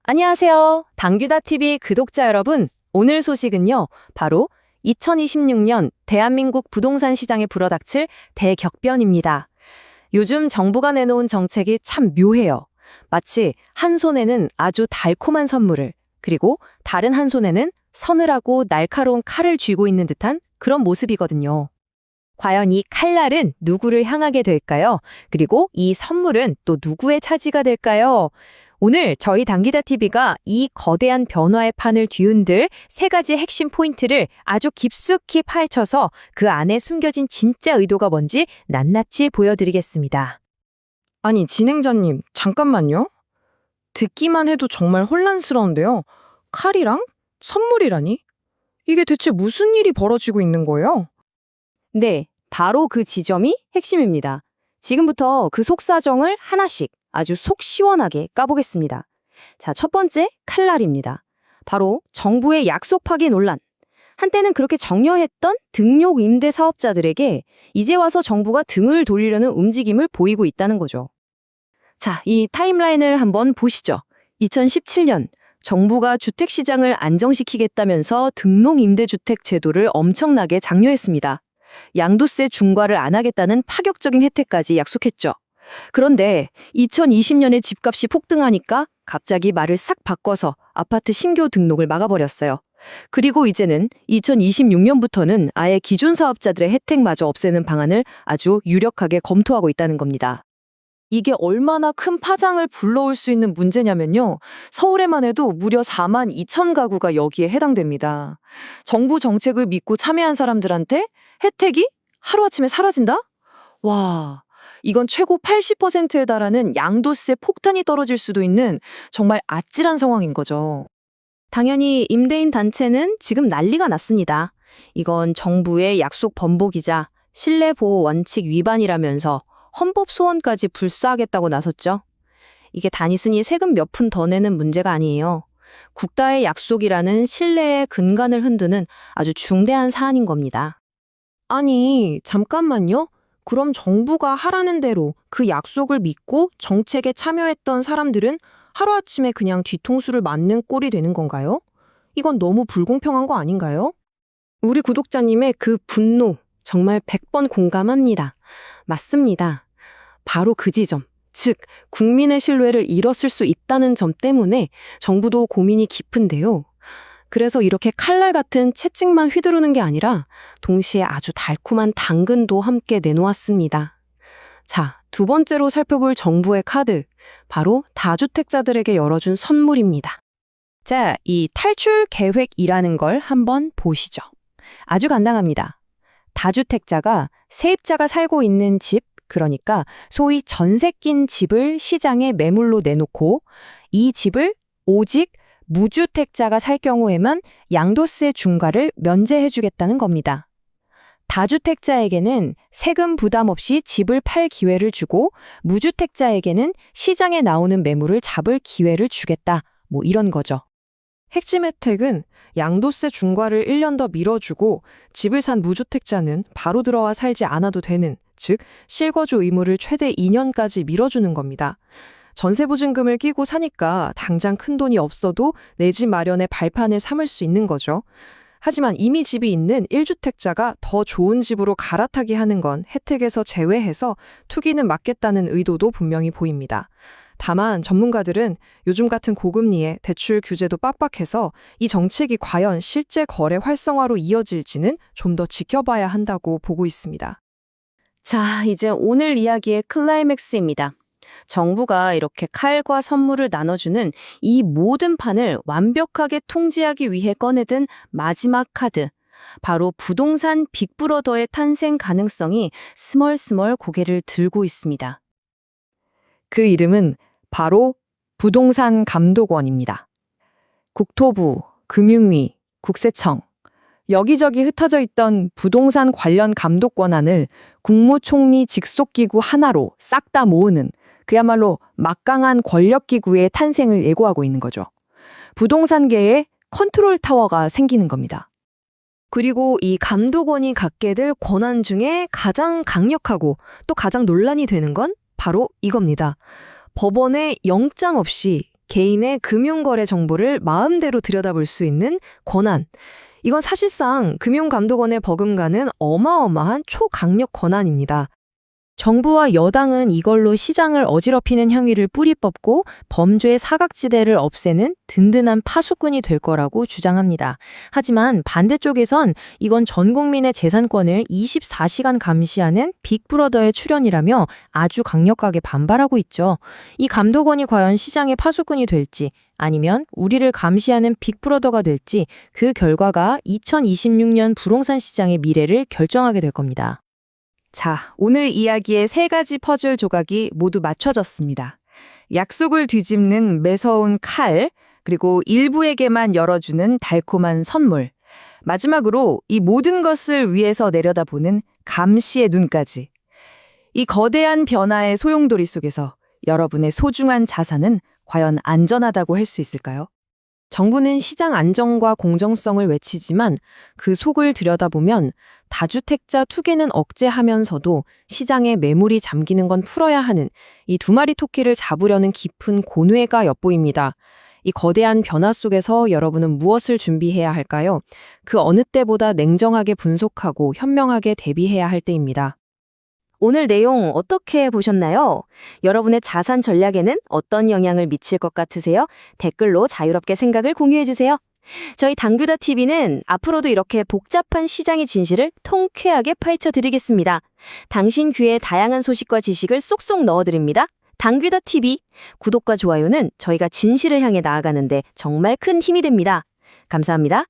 안녕하세요. 당규다TV 구독자 여러분. 오늘 소식은요. 바로 2026년 대한민국 부동산 시장에 불어닥칠 대격변입니다. 요즘 정부가 내놓은 정책이 참 묘해요. 마치 한 손에는 아주 달콤한 선물을, 그리고 다른 한 손에는 서늘하고 날카로운 칼을 쥐고 있는 듯한 그런 모습이거든요. 과연 이 칼날은 누구를 향하게 될까요? 그리고 이 선물은 또 누구의 차지가 될까요? 오늘 저희 당기다TV가 이 거대한 변화의 판을 뒤흔들 세 가지 핵심 포인트를 아주 깊숙이 파헤쳐서 그 안에 숨겨진 진짜 의도가 뭔지 낱낱이 보여드리겠습니다. 아니, 진행자님, 잠깐만요. 듣기만 해도 정말 혼란스러운데요. 칼이랑 선물이라니? 이게 대체 무슨 일이 벌어지고 있는 거예요? 네, 바로 그 지점이 핵심입니다. 지금부터 그 속사정을 하나씩 아주 속 시원하게 까보겠습니다. 자, 첫 번째, 칼날입니다. 바로 정부의 약속 파기 논란. 한때는 그렇게 정려했던 등록 임대 사업자들에게 이제 와서 정부가 등을 돌리려는 움직임을 보이고 있다는 거죠. 자, 이 타임라인을 한번 보시죠. 2017년 정부가 주택시장을 안정시키겠다면서 등록임대주택 제도를 엄청나게 장려했습니다. 양도세 중과를 안 하겠다는 파격적인 혜택까지 약속했죠. 그런데 2020년에 집값이 폭등하니까 갑자기 말을 싹 바꿔서 아파트 신규 등록을 막아버렸어요. 그리고 이제는 2026년부터는 아예 기존 사업자들의 혜택마저 없애는 방안을 아주 유력하게 검토하고 있다는 겁니다. 이게 얼마나 큰 파장을 불러올 수 있는 문제냐면요. 서울에만 해도 무려 4만 2천 가구가 여기에 해당됩니다. 정부 정책을 믿고 참여한 사람들한테 혜택이 하루아침에 사라진다? 와, 이건 최고 80%에 달하는 양도세 폭탄이 떨어질 수도 있는 정말 아찔한 상황인 거죠. 당연히 임대인 단체는 지금 난리가 났습니다. 이건 정부의 약속 번복이자 신뢰보호 원칙 위반이라면서 헌법 소원까지 불사하겠다고 나섰죠. 이게 단위 쓰니 세금 몇 푼 더 내는 문제가 아니에요. 국가의 약속이라는 신뢰의 근간을 흔드는 아주 중대한 사안인 겁니다. 아니, 잠깐만요. 그럼 정부가 하라는 대로 그 약속을 믿고 정책에 참여했던 사람들은 하루아침에 그냥 뒤통수를 맞는 꼴이 되는 건가요? 이건 너무 불공평한 거 아닌가요? 우리 구독자님의 그 분노 정말 100번 공감합니다. 맞습니다. 바로 그 지점, 즉 국민의 신뢰를 잃었을 수 있다는 점 때문에 정부도 고민이 깊은데요. 그래서 이렇게 칼날 같은 채찍만 휘두르는 게 아니라 동시에 아주 달콤한 당근도 함께 내놓았습니다. 자, 두 번째로 살펴볼 정부의 카드, 바로 다주택자들에게 열어준 선물입니다. 자, 이 탈출 계획이라는 걸 한번 보시죠. 아주 간단합니다. 다주택자가 세입자가 살고 있는 집, 그러니까 소위 전세 낀 집을 시장에 매물로 내놓고 이 집을 오직 무주택자가 살 경우에만 양도세 중과를 면제해주겠다는 겁니다. 다주택자에게는 세금 부담 없이 집을 팔 기회를 주고 무주택자에게는 시장에 나오는 매물을 잡을 기회를 주겠다. 뭐 이런 거죠. 핵심 혜택은 양도세 중과를 1년 더 미뤄주고 집을 산 무주택자는 바로 들어와 살지 않아도 되는, 즉 실거주 의무를 최대 2년까지 미뤄주는 겁니다. 전세보증금을 끼고 사니까 당장 큰돈이 없어도 내 집 마련의 발판을 삼을 수 있는 거죠. 하지만 이미 집이 있는 1주택자가 더 좋은 집으로 갈아타게 하는 건 혜택에서 제외해서 투기는 막겠다는 의도도 분명히 보입니다. 다만 전문가들은 요즘 같은 고금리에 대출 규제도 빡빡해서 이 정책이 과연 실제 거래 활성화로 이어질지는 좀 더 지켜봐야 한다고 보고 있습니다. 자, 이제 오늘 이야기의 클라이맥스입니다. 정부가 이렇게 칼과 선물을 나눠주는 이 모든 판을 완벽하게 통제하기 위해 꺼내든 마지막 카드, 바로 부동산 빅브러더의 탄생 가능성이 스멀스멀 고개를 들고 있습니다. 그 이름은 바로 부동산 감독원입니다. 국토부, 금융위, 국세청, 여기저기 흩어져 있던 부동산 관련 감독 권한을 국무총리 직속기구 하나로 싹 다 모으는 그야말로 막강한 권력기구의 탄생을 예고하고 있는 거죠. 부동산계에 컨트롤 타워가 생기는 겁니다. 그리고 이 감독원이 갖게 될 권한 중에 가장 강력하고 또 가장 논란이 되는 건 바로 이겁니다. 법원의 영장 없이 개인의 금융거래 정보를 마음대로 들여다볼 수 있는 권한. 이건 사실상 금융감독원에 버금가는 어마어마한 초강력 권한입니다. 정부와 여당은 이걸로 시장을 어지럽히는 행위를 뿌리 뽑고 범죄의 사각지대를 없애는 든든한 파수꾼이 될 거라고 주장합니다. 하지만 반대쪽에선 이건 전 국민의 재산권을 24시간 감시하는 빅브러더의 출현이라며 아주 강력하게 반발하고 있죠. 이 감독원이 과연 시장의 파수꾼이 될지 아니면 우리를 감시하는 빅브러더가 될지 그 결과가 2026년 부동산 시장의 미래를 결정하게 될 겁니다. 자, 오늘 이야기의 세 가지 퍼즐 조각이 모두 맞춰졌습니다. 약속을 뒤집는 매서운 칼, 그리고 일부에게만 열어주는 달콤한 선물. 마지막으로 이 모든 것을 위에서 내려다보는 감시의 눈까지. 이 거대한 변화의 소용돌이 속에서 여러분의 소중한 자산은 과연 안전하다고 할 수 있을까요? 정부는 시장 안정과 공정성을 외치지만 그 속을 들여다보면 다주택자 투기는 억제하면서도 시장에 매물이 잠기는 건 풀어야 하는 이 두 마리 토끼를 잡으려는 깊은 고뇌가 엿보입니다. 이 거대한 변화 속에서 여러분은 무엇을 준비해야 할까요? 그 어느 때보다 냉정하게 분석하고 현명하게 대비해야 할 때입니다. 오늘 내용 어떻게 보셨나요? 여러분의 자산 전략에는 어떤 영향을 미칠 것 같으세요? 댓글로 자유롭게 생각을 공유해주세요. 저희 당규다TV는 앞으로도 이렇게 복잡한 시장의 진실을 통쾌하게 파헤쳐 드리겠습니다. 당신 귀에 다양한 소식과 지식을 쏙쏙 넣어드립니다. 당규다TV 구독과 좋아요는 저희가 진실을 향해 나아가는데 정말 큰 힘이 됩니다. 감사합니다.